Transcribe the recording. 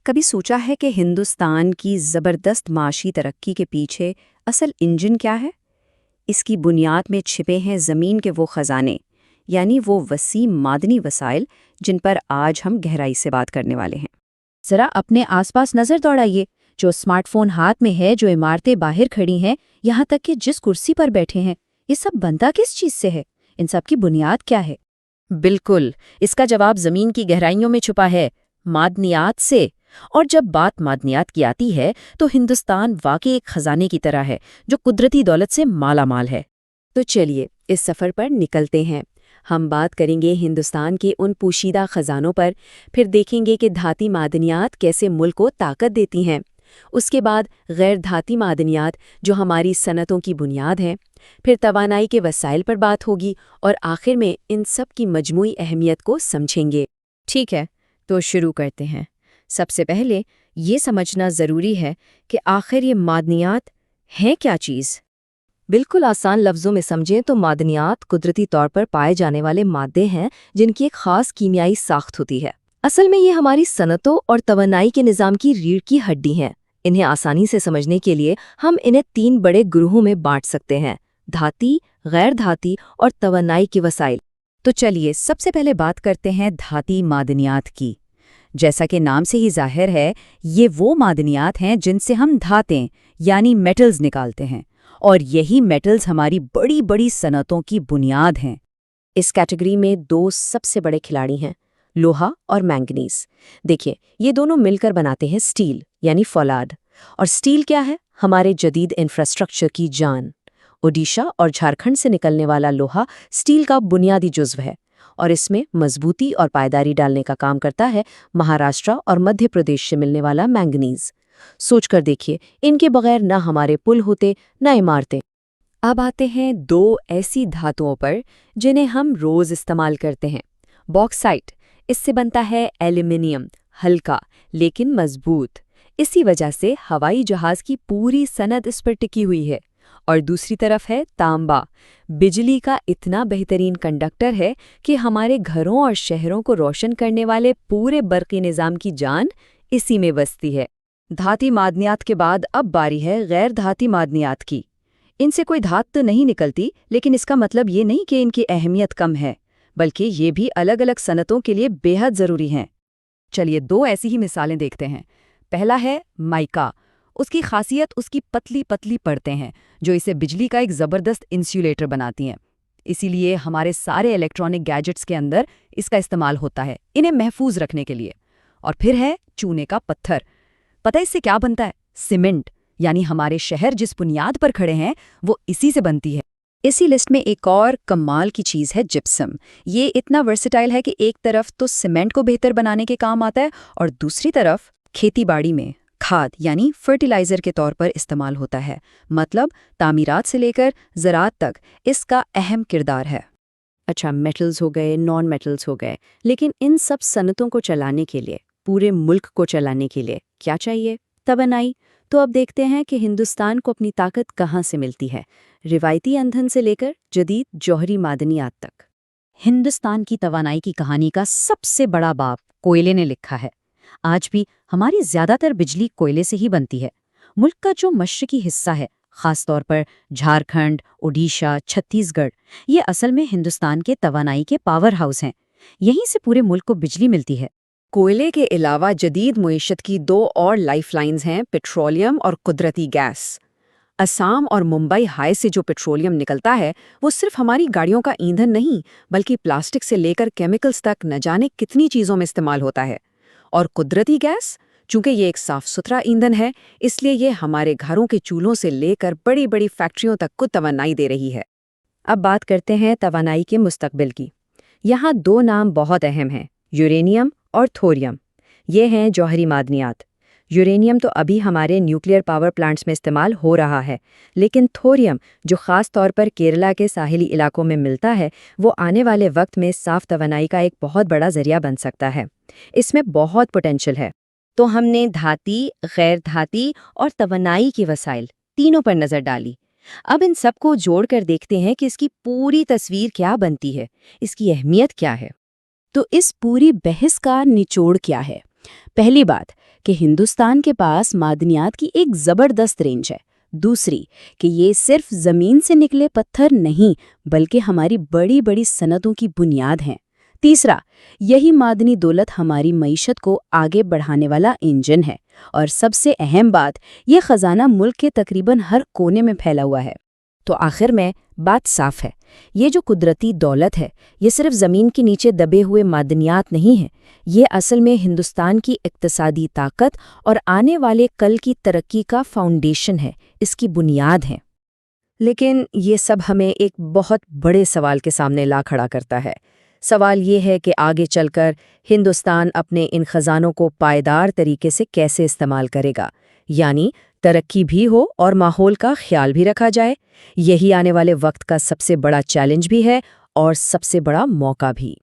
کبھی سوچا ہے کہ ہندوستان کی زبردست معاشی ترقی کے پیچھے اصل انجن کیا ہے؟ اس کی بنیاد میں چھپے ہیں زمین کے وہ خزانے، یعنی وہ وسیع معدنی وسائل جن پر آج ہم گہرائی سے بات کرنے والے ہیں۔ ذرا اپنے آس پاس نظر دوڑائیے، جو اسمارٹ فون ہاتھ میں ہے، جو عمارتیں باہر کھڑی ہیں، یہاں تک کہ جس کرسی پر بیٹھے ہیں، یہ سب بنتا کس چیز سے ہے؟ ان سب کی بنیاد کیا ہے؟ بالکل، اس کا جواب زمین کی گہرائیوں میں چھپا ہے، معدنیات سے۔ اور جب بات معدنیات کی آتی ہے تو ہندوستان واقعی ایک خزانے کی طرح ہے جو قدرتی دولت سے مالا مال ہے۔ تو چلیے اس سفر پر نکلتے ہیں۔ ہم بات کریں گے ہندوستان کے ان پوشیدہ خزانوں پر، پھر دیکھیں گے کہ دھاتی معدنیات کیسے ملک کو طاقت دیتی ہیں، اس کے بعد غیر دھاتی معدنیات جو ہماری صنعتوں کی بنیاد ہیں، پھر توانائی کے وسائل پر بات ہوگی، اور آخر میں ان سب کی مجموعی اہمیت کو سمجھیں گے۔ ٹھیک ہے، تو شروع کرتے ہیں۔ سب سے پہلے یہ سمجھنا ضروری ہے کہ آخر یہ معدنیات ہیں کیا چیز؟ بالکل آسان لفظوں میں سمجھیں تو معدنیات قدرتی طور پر پائے جانے والے مادے ہیں جن کی ایک خاص کیمیائی ساخت ہوتی ہے۔ اصل میں یہ ہماری صنعتوں اور توانائی کے نظام کی ریڑھ کی ہڈی ہیں۔ انہیں آسانی سے سمجھنے کے لیے ہم انہیں 3 بڑے گروہوں میں بانٹ سکتے ہیں: دھاتی، غیر دھاتی اور توانائی کے وسائل۔ تو چلیے سب سے پہلے بات کرتے ہیں دھاتی معدنیات کی۔ جیسا کہ نام سے ہی ظاہر ہے، یہ وہ معدنیات ہیں جن سے ہم دھاتیں یعنی میٹلز نکالتے ہیں، اور یہی میٹلز ہماری بڑی بڑی صنعتوں کی بنیاد ہیں۔ اس کیٹیگری میں 2 سب سے بڑے کھلاڑی ہیں، لوہا اور مینگنیز۔ دیکھیں، یہ دونوں مل کر بناتے ہیں سٹیل یعنی فولاد۔ اور سٹیل کیا ہے؟ ہمارے جدید انفراسٹرکچر کی جان۔ اوڈیشہ اور جھارکھنڈ سے نکلنے والا لوہا سٹیل کا بنیادی جزو ہے، اور اس میں مضبوطی اور پائیداری ڈالنے کا کام کرتا ہے مہاراشٹر اور مدھیہ پردیش سے ملنے والا مینگنیز۔ سوچ کر دیکھیے، ان کے بغیر نہ ہمارے پل ہوتے نہ عمارتیں۔ اب آتے ہیں 2 ایسی دھاتوں پر جنہیں ہم روز استعمال کرتے ہیں۔ باکسائٹ، اس سے بنتا ہے ایلومینیم، ہلکا لیکن مضبوط۔ اسی وجہ سے ہوائی جہاز کی پوری صنعت اس پر ٹکی ہوئی ہے۔ اور دوسری طرف ہے تانبا، بجلی کا اتنا بہترین کنڈکٹر ہے کہ ہمارے گھروں اور شہروں کو روشن کرنے والے پورے برقی نظام کی جان اسی میں بستی ہے۔ دھاتی معدنیات کے بعد اب باری ہے غیر دھاتی معدنیات کی۔ ان سے کوئی دھات تو نہیں نکلتی، لیکن اس کا مطلب یہ نہیں کہ ان کی اہمیت کم ہے، بلکہ یہ بھی الگ الگ صنعتوں کے لیے بے حد ضروری ہیں۔ چلیے 2 ایسی ہی مثالیں دیکھتے ہیں۔ پہلا ہے مائکا۔ اس کی خاصیت اس کی پتلی پتلی پرتیں ہیں جو اسے بجلی کا ایک زبردست انسیولیٹر بناتی ہیں۔ اسی لیے ہمارے سارے الیکٹرانک گیجٹس کے اندر اس کا استعمال ہوتا ہے، انہیں محفوظ رکھنے کے لیے۔ اور پھر ہے چونے کا پتھر۔ پتہ اس سے کیا بنتا ہے؟ سیمنٹ، یعنی ہمارے شہر جس بنیاد پر کھڑے ہیں وہ اسی سے بنتی ہے۔ اسی لسٹ میں ایک اور کمال کی چیز ہے جپسم۔ یہ اتنا ورسٹائل ہے کہ ایک طرف تو سیمنٹ کو بہتر بنانے کے کام آتا ہے، اور دوسری طرف کھیتی باڑی میں کھاد یعنی فرٹیلائزر کے طور پر استعمال ہوتا ہے۔ مطلب تعمیرات سے لے کر زراعت تک اس کا اہم کردار ہے۔ اچھا، میٹلز ہو گئے، نان میٹلز ہو گئے، لیکن ان سب صنعتوں کو چلانے کے لیے، پورے ملک کو چلانے کے لیے کیا چاہیے؟ توانائی۔ تو اب دیکھتے ہیں کہ ہندوستان کو اپنی طاقت کہاں سے ملتی ہے، روایتی ایندھن سے لے کر جدید جوہری معدنیات تک۔ ہندوستان کی توانائی کی کہانی کا سب سے بڑا باب کوئلے نے لکھا ہے۔ آج بھی ہماری زیادہ تر بجلی کوئلے سے ہی بنتی ہے۔ ملک کا جو مشرقی حصہ ہے، خاص طور پر جھارکھنڈ، اوڈیشہ، چھتیس گڑھ، یہ اصل میں ہندوستان کے توانائی کے پاور ہاؤس ہیں۔ یہیں سے پورے ملک کو بجلی ملتی ہے۔ کوئلے کے علاوہ جدید معیشت کی 2 اور لائف لائنز ہیں، پیٹرولیم اور قدرتی گیس۔ اسام اور ممبئی ہائی سے جو پیٹرولیم نکلتا ہے وہ صرف ہماری گاڑیوں کا ایندھن نہیں، بلکہ پلاسٹک سے لے کر کیمیکلز تک نہ جانے کتنی چیزوں میں استعمال ہوتا ہے۔ اور قدرتی گیس، چونکہ یہ ایک صاف ستھرا ایندھن ہے، اس لیے یہ ہمارے گھروں کے چولہوں سے لے کر بڑی بڑی فیکٹریوں تک کو توانائی دے رہی ہے۔ اب بات کرتے ہیں توانائی کے مستقبل کی۔ یہاں 2 نام بہت اہم ہیں، یورینیم اور تھوریم۔ یہ ہیں جوہری معدنیات۔ یورینیم تو ابھی ہمارے نیوکلیئر پاور پلانٹس میں استعمال ہو رہا ہے، لیکن تھوریم جو خاص طور پر کیرلا کے ساحلی علاقوں میں ملتا ہے، وہ آنے والے وقت میں صاف توانائی کا ایک بہت بڑا ذریعہ بن سکتا ہے۔ اس میں بہت پوٹینشل ہے۔ تو ہم نے دھاتی، غیر دھاتی اور توانائی کے وسائل تینوں پر نظر ڈالی۔ اب ان سب کو جوڑ کر دیکھتے ہیں کہ اس کی پوری تصویر کیا بنتی ہے، اس کی اہمیت کیا ہے۔ تو اس پوری بحث کا نچوڑ کیا ہے؟ پہلی بات کہ ہندوستان کے پاس معدنیات کی ایک زبردست رینج ہے، دوسری کہ یہ صرف زمین سے نکلے پتھر نہیں بلکہ ہماری بڑی بڑی صنعتوں کی بنیاد ہیں، تیسرا یہی معدنی دولت ہماری معیشت کو آگے بڑھانے والا انجن ہے، اور سب سے اہم بات یہ خزانہ ملک کے تقریباً ہر کونے میں پھیلا ہوا ہے۔ تو آخر میں بات صاف ہے، یہ جو قدرتی دولت ہے یہ صرف زمین کے نیچے دبے ہوئے معدنیات نہیں ہیں، یہ اصل میں ہندوستان کی اقتصادی طاقت اور آنے والے کل کی ترقی کا فاؤنڈیشن ہے، اس کی بنیاد ہے۔ لیکن یہ سب ہمیں ایک بہت بڑے سوال کے سامنے لا کھڑا کرتا ہے۔ سوال یہ ہے کہ آگے چل کر ہندوستان اپنے ان خزانوں کو پائیدار طریقے سے کیسے استعمال کرے گا، یعنی ترقی بھی ہو اور ماحول کا خیال بھی رکھا جائے۔ یہی آنے والے وقت کا سب سے بڑا چیلنج بھی ہے اور سب سے بڑا موقع بھی۔